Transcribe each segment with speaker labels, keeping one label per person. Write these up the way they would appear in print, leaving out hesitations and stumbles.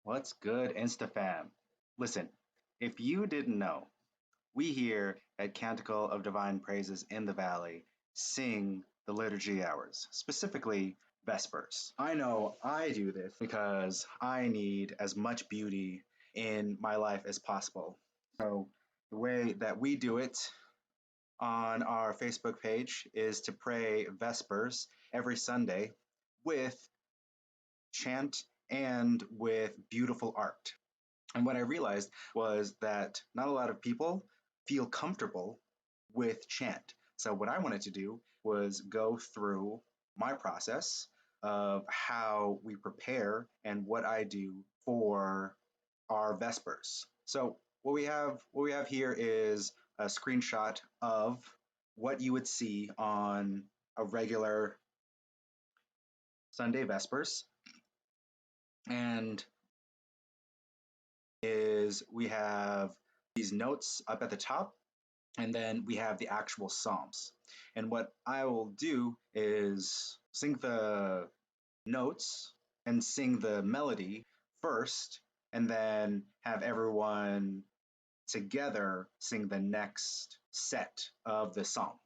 Speaker 1: What's good, InstaFam? Listen, if you didn't know, we here at Canticle of Divine Praises in the Valley sing the liturgy hours, specifically Vespers. I know I do this because I need as much beauty in my life as possible. So, the way that we do it on our Facebook page is to pray Vespers every Sunday with chant and with beautiful art. And what I realized was that not a lot of people feel comfortable with chant. So, what I wanted to do was go through my process of how we prepare and what I do for our Vespers. So, what we have here is a screenshot of what you would see on a regular Sunday Vespers. And is we have these notes up at the top, and then we have the actual Psalms. And what I will do is sing the notes and sing the melody first, and then have everyone together sing the next set of the psalm.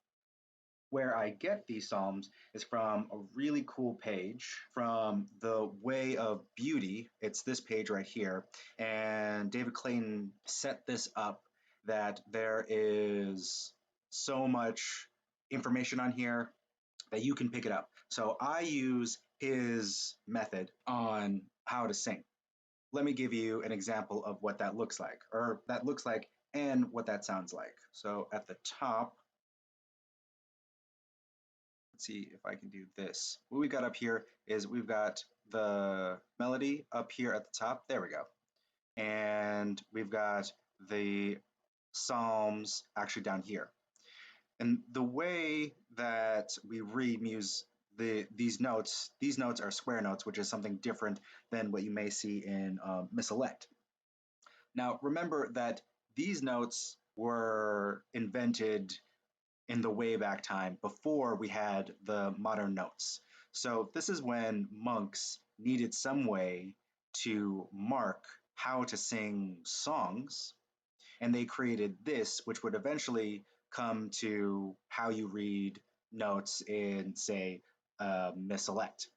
Speaker 1: Where I get these psalms is from a really cool page from the Way of Beauty. It's this page right here. And David Clayton set this up that there is so much information on here that you can pick it up. So I use his method on how to sing. Let me give you an example of what that looks like, and what that sounds like. So at the top, let's see if I can do this. What we got up here is we've got the melody up here at the top. There we go. And we've got the Psalms actually down here. And the way that we read these notes are square notes, which is something different than what you may see in Missalette. Now, remember that these notes were invented in the way back time before we had the modern notes. So this is when monks needed some way to mark how to sing songs, and they created this, which would eventually come to how you read notes in, say, Missalette.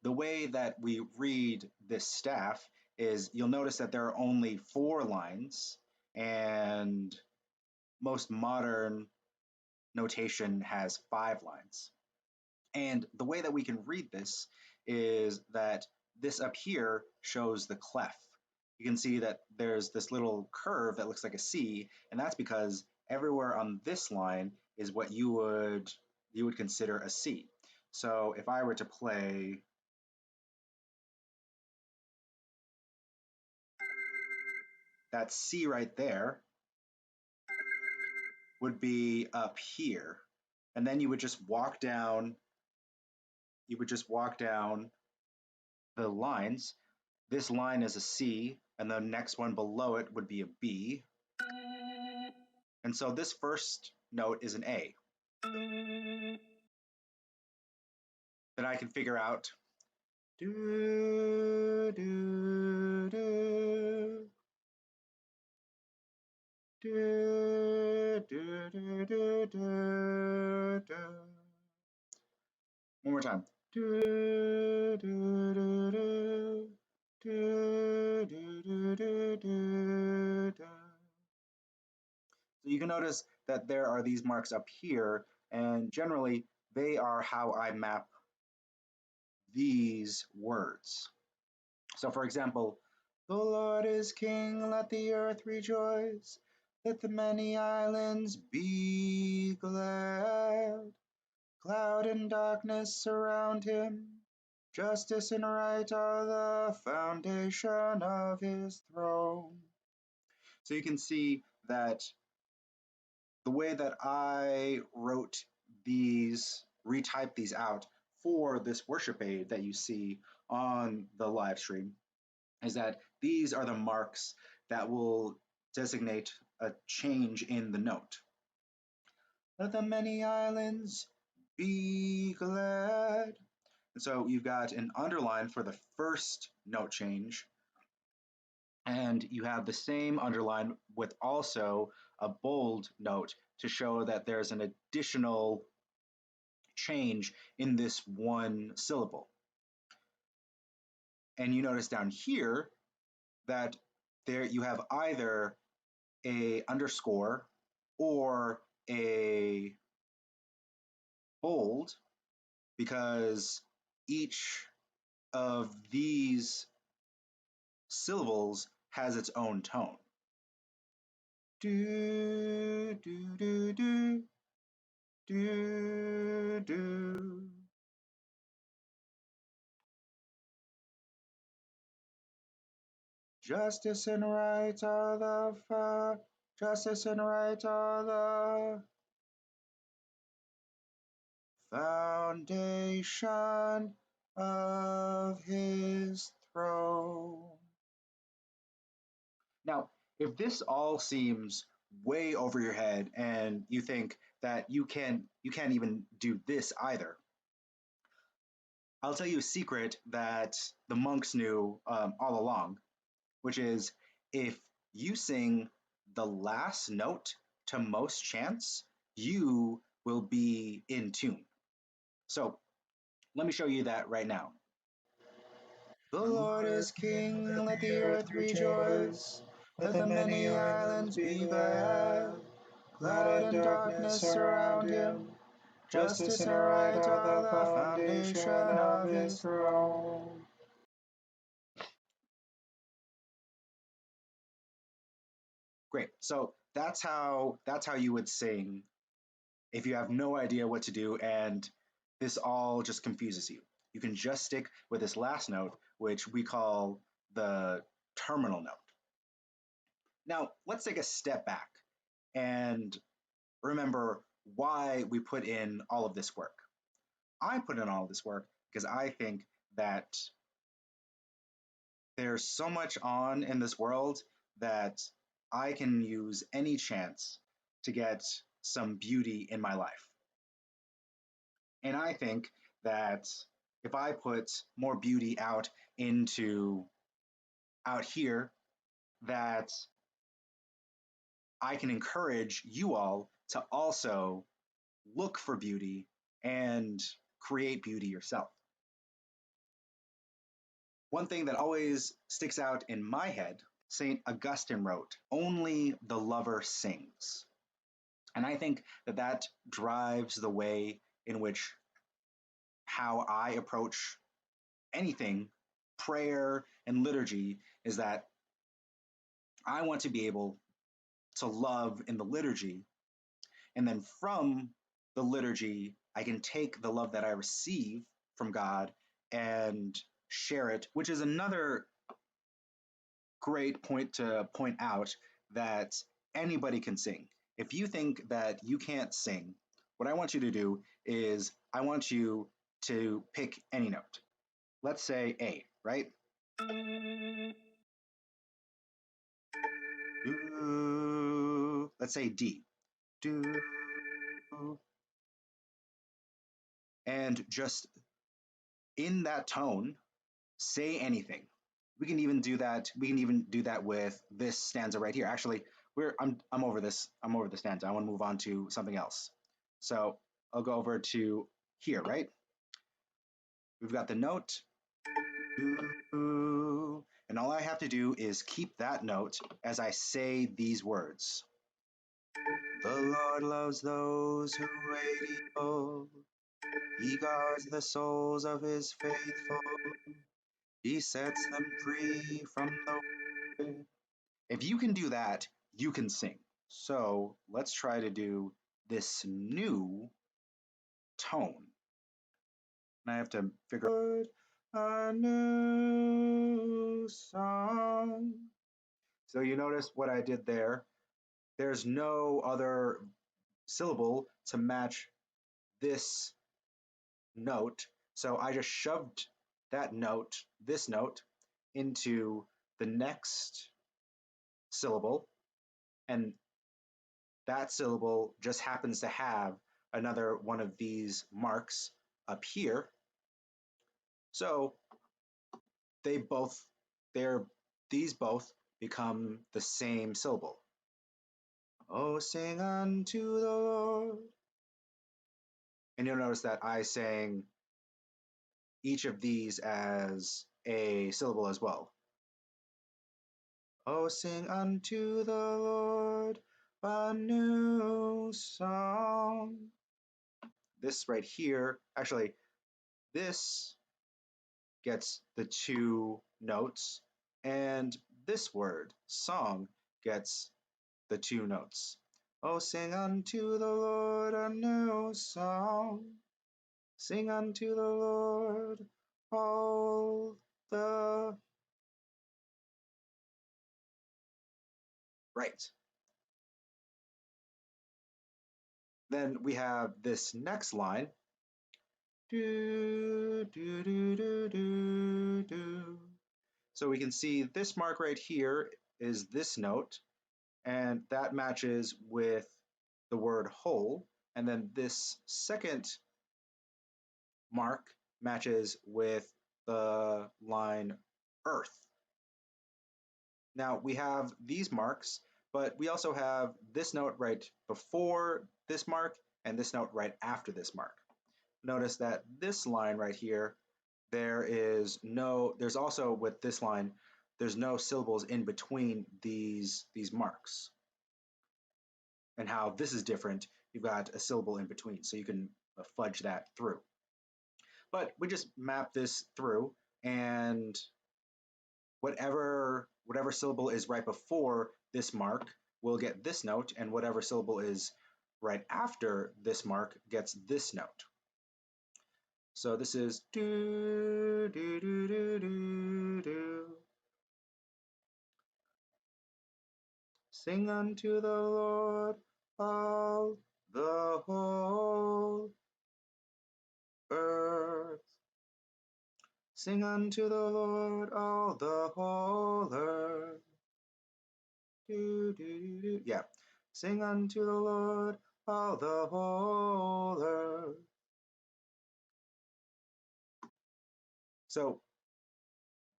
Speaker 1: The way that we read this staff is you'll notice that there are only 4 lines, and most modern notation has 5 lines. And the way that we can read this is that this up here shows the clef. You can see that there's this little curve that looks like a C, and that's because everywhere on this line is what you would consider a C. So if I were to play that C right there would be up here. And then you would just walk down the lines. This line is a C, and the next one below it would be a B. And so this first note is an A. Then I can figure out do, do, do, do, do, do, do, do, do. One more time. Do, do, do, do, do, do, do, do, do. So you can notice that there are these marks up here, and generally they are how I map these words. So for example, the Lord is King, let the earth rejoice, let the many islands be glad. Cloud and darkness surround him, justice and right are the foundation of his throne. So you can see that the way that I retyped these out for this worship aid that you see on the live stream, is that these are the marks that will designate a change in the note. Let the many islands be glad. And so you've got an underline for the first note change, And you have the same underline with also a bold note to show that there's an additional change in this one syllable. And you notice down here that there you have either a underscore or a bold, because each of these syllables has its own tone. Do, do, do, do, do, do. Justice and right are justice and right are the foundation of his throne. Now, if this all seems way over your head and you think that you can't even do this either, I'll tell you a secret that the monks knew all along, which is if you sing the last note to most chants, you will be in tune. So let me show you that right now. The Lord is King, let the earth rejoice, let the many islands be glad. Cloud and darkness surround him, justice and right are the foundation of his throne. Great. So that's how you would sing if you have no idea what to do and this all just confuses you. You can just stick with this last note, which we call the terminal note. Now, let's take a step back and remember why we put in all of this work. I put in all of this work because I think that there's so much on in this world that I can use any chance to get some beauty in my life. And I think that if I put more beauty out here, that I can encourage you all to also look for beauty and create beauty yourself. One thing that always sticks out in my head, St. Augustine wrote, "Only the lover sings." And I think that that drives the way in which how I approach anything, prayer and liturgy, is that I want to be able to love in the liturgy. And then from the liturgy, I can take the love that I receive from God and share it, which is another great point to point out that anybody can sing. If you think that you can't sing, what I want you to do is I want you to pick any note. Let's say A, right? Let's say D. And just in that tone, say anything. We can even do that. We can even do that with this stanza right here. Actually, I'm over this. I'm over the stanza. I want to move on to something else. So I'll go over to here, right? We've got the note, and all I have to do is keep that note as I say these words. The Lord loves those who wait evil. He guards the souls of his faithful. He sets them free from the way. If you can do that, you can sing. So let's try to do this new tone. And I have to figure out a new song. So you notice what I did there. There's no other syllable to match this note. So I just shoved this note, into the next syllable, and that syllable just happens to have another one of these marks up here. So they both, they're these both become the same syllable. Oh, sing unto the Lord. And you'll notice that I sang each of these as a syllable as well. Oh, sing unto the Lord a new song. This right here, actually, this gets the two notes, and this word, song, gets the two notes. Oh, sing unto the Lord a new song. Sing unto the Lord all the right. Then we have this next line. Do, do, do, do, do, do. So we can see this mark right here is this note, and that matches with the word whole. And then this second mark matches with the line earth. Now we have these marks, but we also have this note right before this mark and this note right after this mark. Notice that this line right here, there's also with this line, there's no syllables in between these marks. And how this is different, you've got a syllable in between, so you can fudge that through. But we just map this through, and whatever syllable is right before this mark will get this note, and whatever syllable is right after this mark gets this note. So this is do, do, do, do, do, do. Sing unto the Lord all the whole earth. Sing unto the Lord all the whole earth. Do, do, do, do. Yeah. Sing unto the Lord all the whole earth. So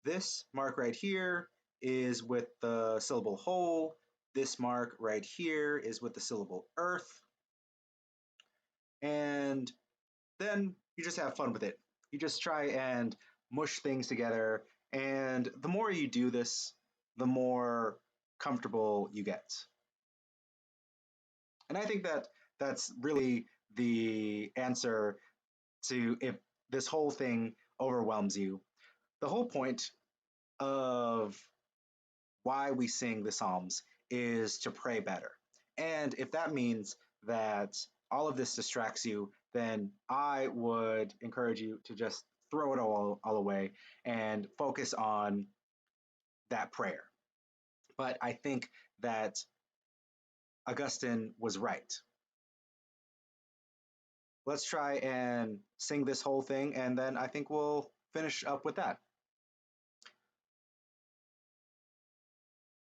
Speaker 1: this mark right here is with the syllable whole. This mark right here is with the syllable earth. And then you just have fun with it. You just try and mush things together. And the more you do this, the more comfortable you get. And I think that that's really the answer to if this whole thing overwhelms you. The whole point of why we sing the Psalms is to pray better. And if that means that all of this distracts you, then I would encourage you to just throw it all away and focus on that prayer. But I think that Augustine was right. Let's try and sing this whole thing, and then I think we'll finish up with that.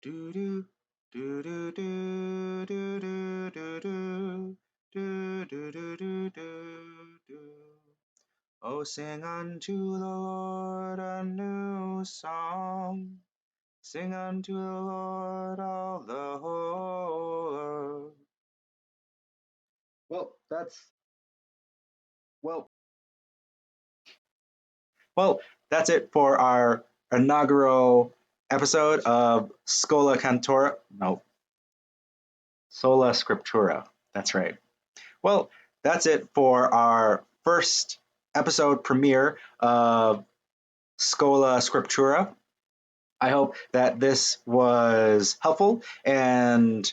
Speaker 1: Do do do do do do do do do do do do do do. Oh, sing unto the Lord a new song. Sing unto the Lord all the whole earth. Well, well, well, that's it for our inaugural episode of Schola Cantora. No, Sola Scriptura. That's right. Well, that's it for our first episode premiere of Schola Scriptura. I hope that this was helpful, and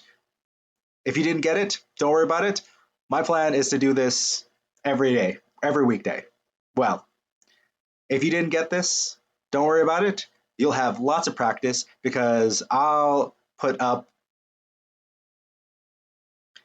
Speaker 1: if you didn't get it, don't worry about it. My plan is to do this every day, every weekday. Well, if you didn't get this, don't worry about it. You'll have lots of practice because I'll put up.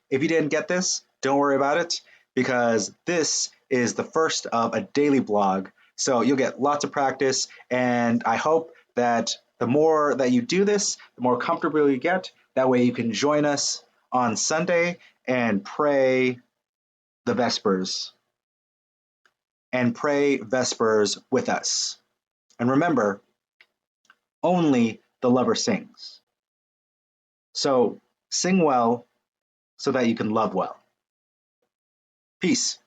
Speaker 1: If you didn't get this, don't worry about it because this is the first of a daily blog. So you'll get lots of practice, and I hope that the more that you do this, the more comfortable you get. That way you can join us on Sunday and pray the Vespers and pray Vespers with us. And remember, only the lover sings. So sing well so that you can love well. Peace.